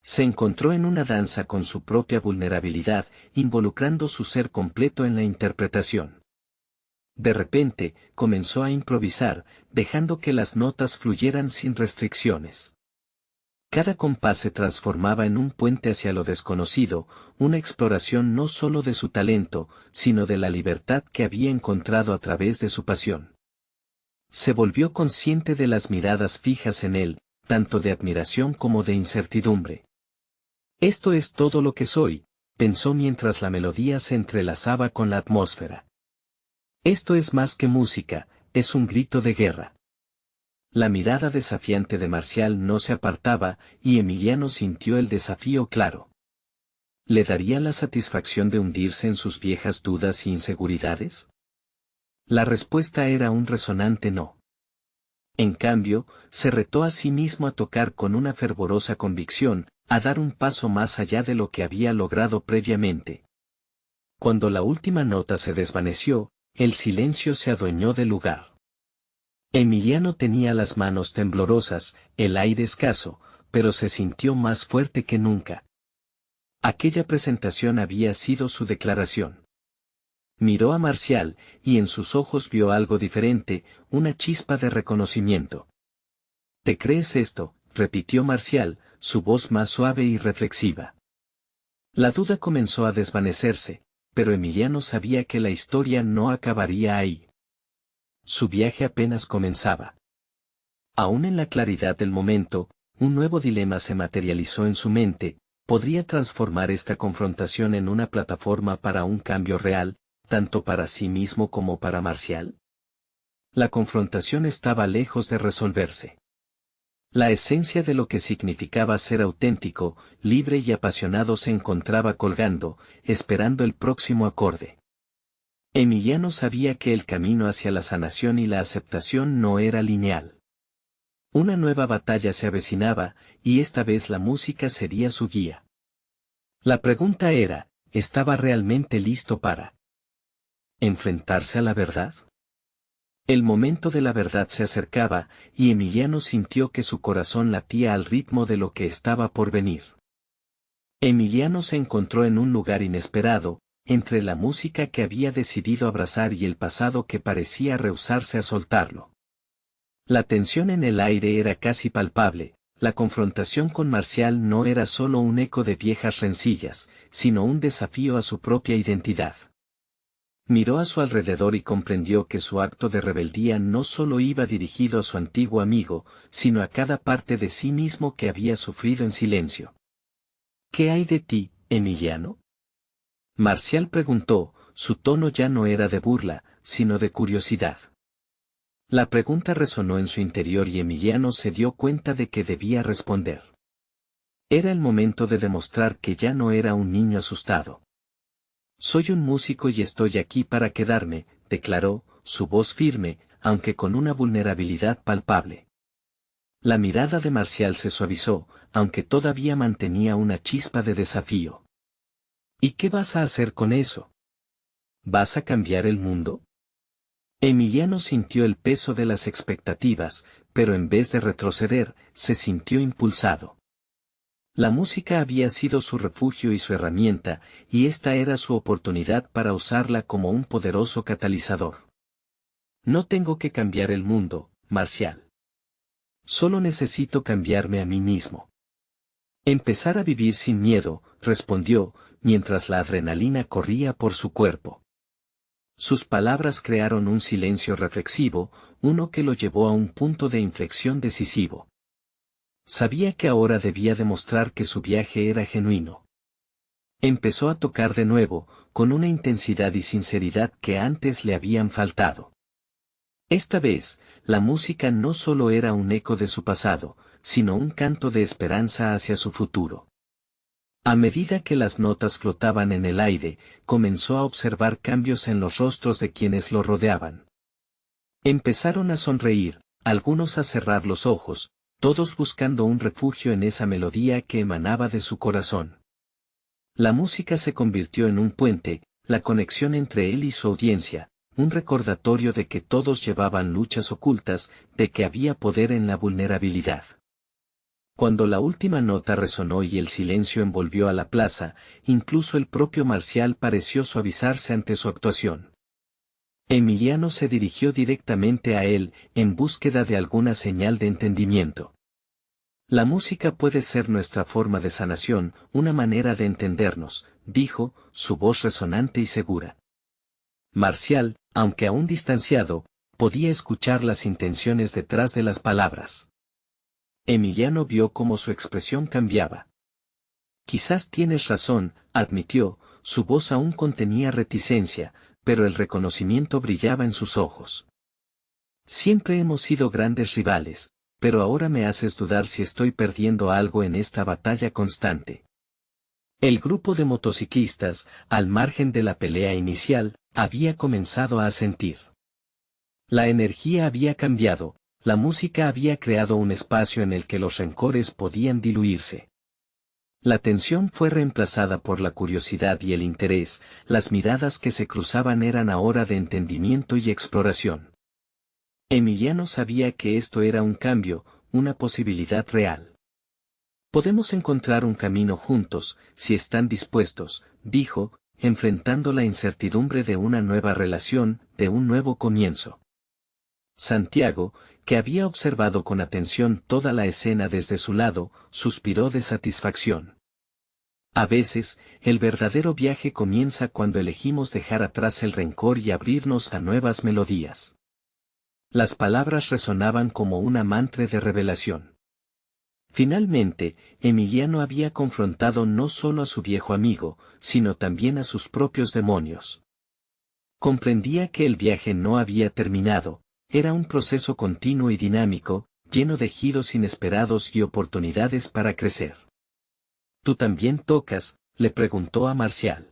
Se encontró en una danza con su propia vulnerabilidad, involucrando su ser completo en la interpretación. De repente, comenzó a improvisar, dejando que las notas fluyeran sin restricciones. Cada compás se transformaba en un puente hacia lo desconocido, una exploración no solo de su talento, sino de la libertad que había encontrado a través de su pasión. Se volvió consciente de las miradas fijas en él, tanto de admiración como de incertidumbre. Esto es todo lo que soy, pensó mientras la melodía se entrelazaba con la atmósfera. Esto es más que música, es un grito de guerra. La mirada desafiante de Marcial no se apartaba, y Emiliano sintió el desafío claro. ¿Le daría la satisfacción de hundirse en sus viejas dudas e inseguridades? La respuesta era un resonante no. En cambio, se retó a sí mismo a tocar con una fervorosa convicción, a dar un paso más allá de lo que había logrado previamente. Cuando la última nota se desvaneció, el silencio se adueñó del lugar. Emiliano tenía las manos temblorosas, el aire escaso, pero se sintió más fuerte que nunca. Aquella presentación había sido su declaración. Miró a Marcial, y en sus ojos vio algo diferente, una chispa de reconocimiento. ¿Te crees esto?, repitió Marcial, su voz más suave y reflexiva. La duda comenzó a desvanecerse, pero Emiliano sabía que la historia no acabaría ahí. Su viaje apenas comenzaba. Aún en la claridad del momento, un nuevo dilema se materializó en su mente: ¿podría transformar esta confrontación en una plataforma para un cambio real, tanto para sí mismo como para Marcial? La confrontación estaba lejos de resolverse. La esencia de lo que significaba ser auténtico, libre y apasionado se encontraba colgando, esperando el próximo acorde. Emiliano sabía que el camino hacia la sanación y la aceptación no era lineal. Una nueva batalla se avecinaba, y esta vez la música sería su guía. La pregunta era, ¿estaba realmente listo para enfrentarse a la verdad? El momento de la verdad se acercaba, y Emiliano sintió que su corazón latía al ritmo de lo que estaba por venir. Emiliano se encontró en un lugar inesperado, entre la música que había decidido abrazar y el pasado que parecía rehusarse a soltarlo. La tensión en el aire era casi palpable, la confrontación con Marcial no era solo un eco de viejas rencillas, sino un desafío a su propia identidad. Miró a su alrededor y comprendió que su acto de rebeldía no solo iba dirigido a su antiguo amigo, sino a cada parte de sí mismo que había sufrido en silencio. ¿Qué hay de ti, Emiliano? Marcial preguntó, su tono ya no era de burla, sino de curiosidad. La pregunta resonó en su interior y Emiliano se dio cuenta de que debía responder. Era el momento de demostrar que ya no era un niño asustado. Soy un músico y estoy aquí para quedarme, declaró, su voz firme, aunque con una vulnerabilidad palpable. La mirada de Marcial se suavizó, aunque todavía mantenía una chispa de desafío. ¿Y qué vas a hacer con eso? ¿Vas a cambiar el mundo? Emiliano sintió el peso de las expectativas, pero en vez de retroceder, se sintió impulsado. La música había sido su refugio y su herramienta, y esta era su oportunidad para usarla como un poderoso catalizador. No tengo que cambiar el mundo, Marcial. Solo necesito cambiarme a mí mismo. Empezar a vivir sin miedo, respondió, mientras la adrenalina corría por su cuerpo. Sus palabras crearon un silencio reflexivo, uno que lo llevó a un punto de inflexión decisivo. Sabía que ahora debía demostrar que su viaje era genuino. Empezó a tocar de nuevo, con una intensidad y sinceridad que antes le habían faltado. Esta vez, la música no solo era un eco de su pasado, sino un canto de esperanza hacia su futuro. A medida que las notas flotaban en el aire, comenzó a observar cambios en los rostros de quienes lo rodeaban. Empezaron a sonreír, algunos a cerrar los ojos, todos buscando un refugio en esa melodía que emanaba de su corazón. La música se convirtió en un puente, la conexión entre él y su audiencia, un recordatorio de que todos llevaban luchas ocultas, de que había poder en la vulnerabilidad. Cuando la última nota resonó y el silencio envolvió a la plaza, incluso el propio Marcial pareció suavizarse ante su actuación. Emiliano se dirigió directamente a él, en búsqueda de alguna señal de entendimiento. La música puede ser nuestra forma de sanación, una manera de entendernos, dijo, su voz resonante y segura. Marcial, aunque aún distanciado, podía escuchar las intenciones detrás de las palabras. Emiliano vio cómo su expresión cambiaba. Quizás tienes razón, admitió, su voz aún contenía reticencia, pero el reconocimiento brillaba en sus ojos. Siempre hemos sido grandes rivales, pero ahora me haces dudar si estoy perdiendo algo en esta batalla constante. El grupo de motociclistas, al margen de la pelea inicial, había comenzado a sentir. La energía había cambiado. La música había creado un espacio en el que los rencores podían diluirse. La tensión fue reemplazada por la curiosidad y el interés, las miradas que se cruzaban eran ahora de entendimiento y exploración. Emiliano sabía que esto era un cambio, una posibilidad real. Podemos encontrar un camino juntos, si están dispuestos, dijo, enfrentando la incertidumbre de una nueva relación, de un nuevo comienzo. Santiago, que había observado con atención toda la escena desde su lado, suspiró de satisfacción. A veces, el verdadero viaje comienza cuando elegimos dejar atrás el rencor y abrirnos a nuevas melodías. Las palabras resonaban como una mantra de revelación. Finalmente, Emiliano había confrontado no solo a su viejo amigo, sino también a sus propios demonios. Comprendía que el viaje no había terminado. Era un proceso continuo y dinámico, lleno de giros inesperados y oportunidades para crecer. ¿Tú también tocas?, le preguntó a Marcial.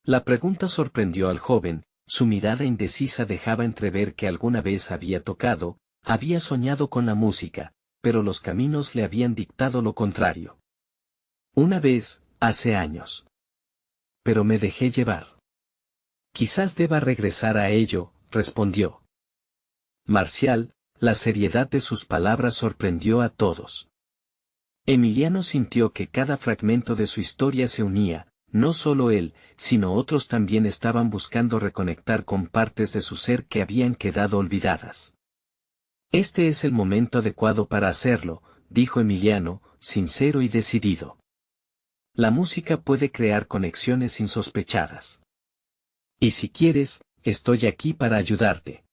La pregunta sorprendió al joven, su mirada indecisa dejaba entrever que alguna vez había tocado, había soñado con la música, pero los caminos le habían dictado lo contrario. Una vez, hace años. Pero me dejé llevar. Quizás deba regresar a ello, respondió. Marcial, la seriedad de sus palabras sorprendió a todos. Emiliano sintió que cada fragmento de su historia se unía, no solo él, sino otros también estaban buscando reconectar con partes de su ser que habían quedado olvidadas. Este es el momento adecuado para hacerlo, dijo Emiliano, sincero y decidido. La música puede crear conexiones insospechadas. Y si quieres, estoy aquí para ayudarte.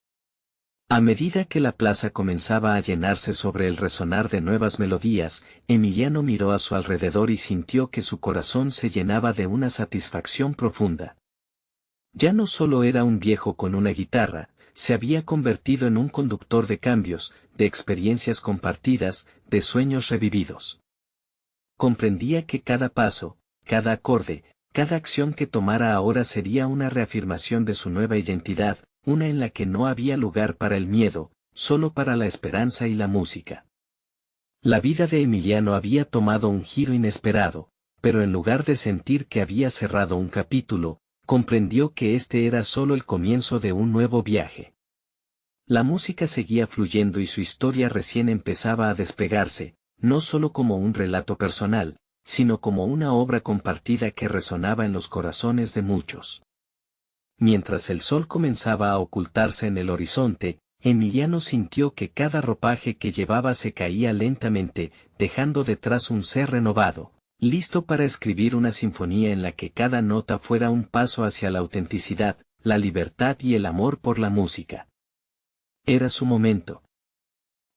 A medida que la plaza comenzaba a llenarse sobre el resonar de nuevas melodías, Emiliano miró a su alrededor y sintió que su corazón se llenaba de una satisfacción profunda. Ya no solo era un viejo con una guitarra, se había convertido en un conductor de cambios, de experiencias compartidas, de sueños revividos. Comprendía que cada paso, cada acorde, cada acción que tomara ahora sería una reafirmación de su nueva identidad, una en la que no había lugar para el miedo, solo para la esperanza y la música. La vida de Emiliano había tomado un giro inesperado, pero en lugar de sentir que había cerrado un capítulo, comprendió que este era solo el comienzo de un nuevo viaje. La música seguía fluyendo y su historia recién empezaba a desplegarse, no solo como un relato personal, sino como una obra compartida que resonaba en los corazones de muchos. Mientras el sol comenzaba a ocultarse en el horizonte, Emiliano sintió que cada ropaje que llevaba se caía lentamente, dejando detrás un ser renovado, listo para escribir una sinfonía en la que cada nota fuera un paso hacia la autenticidad, la libertad y el amor por la música. Era su momento.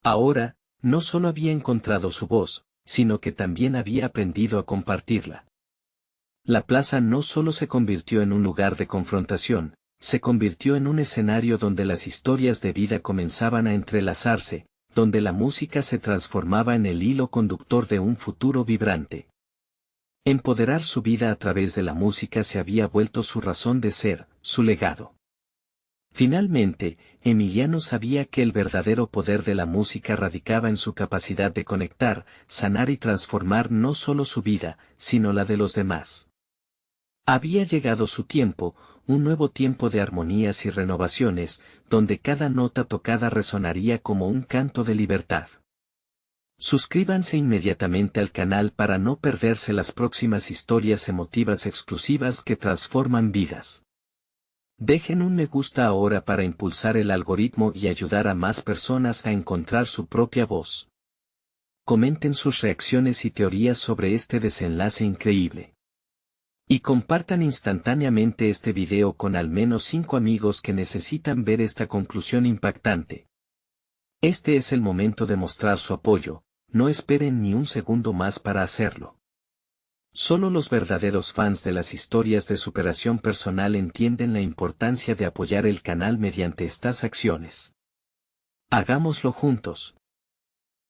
Ahora, no solo había encontrado su voz, sino que también había aprendido a compartirla. La plaza no solo se convirtió en un lugar de confrontación, se convirtió en un escenario donde las historias de vida comenzaban a entrelazarse, donde la música se transformaba en el hilo conductor de un futuro vibrante. Empoderar su vida a través de la música se había vuelto su razón de ser, su legado. Finalmente, Emiliano sabía que el verdadero poder de la música radicaba en su capacidad de conectar, sanar y transformar no solo su vida, sino la de los demás. Había llegado su tiempo, un nuevo tiempo de armonías y renovaciones, donde cada nota tocada resonaría como un canto de libertad. Suscríbanse inmediatamente al canal para no perderse las próximas historias emotivas exclusivas que transforman vidas. Dejen un me gusta ahora para impulsar el algoritmo y ayudar a más personas a encontrar su propia voz. Comenten sus reacciones y teorías sobre este desenlace increíble. Y compartan instantáneamente este video con al menos 5 amigos que necesitan ver esta conclusión impactante. Este es el momento de mostrar su apoyo, no esperen ni un segundo más para hacerlo. Solo los verdaderos fans de las historias de superación personal entienden la importancia de apoyar el canal mediante estas acciones. Hagámoslo juntos.